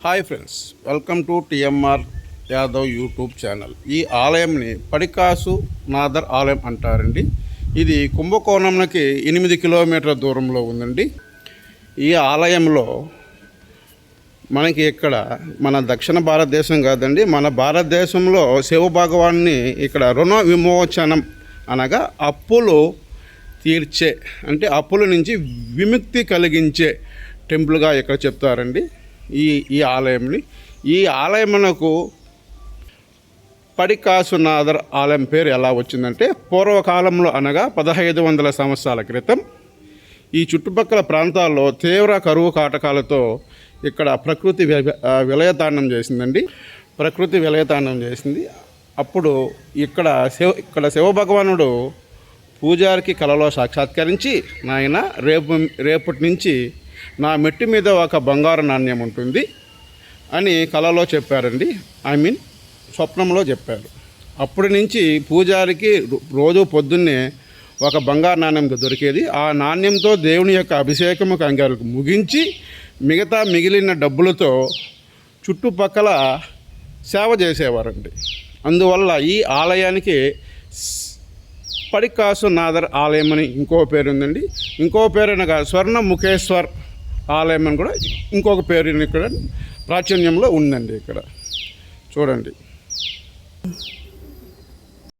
Hi friends, welcome to TMR Yadav YouTube channel. ఈ ఆలయంని పడికాసు నాదర్ ఆలయం అంటారండి. ఇది కుంభకోణంకి 8 కిలోమీటర్ల దూరంలో ఉందండి. ఈ ఆలయంలో మనకి ఇక్కడ మన దక్షిణ భారతదేశం కాదండి, మన భారతదేశంలో శివ భగవాన్ని ఇక్కడ రుణ విమోచనం అనగా అప్పులు తీర్చే, అంటే అప్పుల నుంచి విముక్తి కలిగించే టెంపుల్గా ఇక్కడ చెప్తారండి. ఈ ఆలయంని ఈ ఆలయమునకు పడికాసునాథర్ ఆలయం పేరు ఎలా వచ్చిందంటే, పూర్వకాలంలో అనగా 1500 సంవత్సరాల క్రితం ఈ చుట్టుపక్కల ప్రాంతాల్లో తీవ్ర కరువు కాటకాలతో ఇక్కడ ప్రకృతి విలయతాండం చేసిందండి. ప్రకృతి విలయతాండం చేసింది. అప్పుడు ఇక్కడ శివభగవానుడు పూజారికి కలలో సాక్షాత్కరించి, నాయన రేపటి నుంచి నా మెట్టి మీద ఒక బంగారు నాణ్యం ఉంటుంది అని కలలో చెప్పారండి. స్వప్నంలో చెప్పారు. అప్పటి నుంచి పూజారికి రోజు పొద్దున్నే ఒక బంగారు నాణ్యం దొరికేది. ఆ నాణ్యంతో దేవుని యొక్క అభిషేకము కంగారుకు ముగించి మిగిలిన డబ్బులతో చుట్టుపక్కల సేవ చేసేవారండి. అందువల్ల ఈ ఆలయానికి పడికాసునాథర్ ఆలయం అని ఇంకో పేరు ఉందండి. ఇంకో పేరు అనగా స్వర్ణముఖేశ్వర్ ఆలయం అని కూడా ఇంకొక పేరు ఇక్కడ ప్రాచుర్యంలో ఉందండి. ఇక్కడ చూడండి.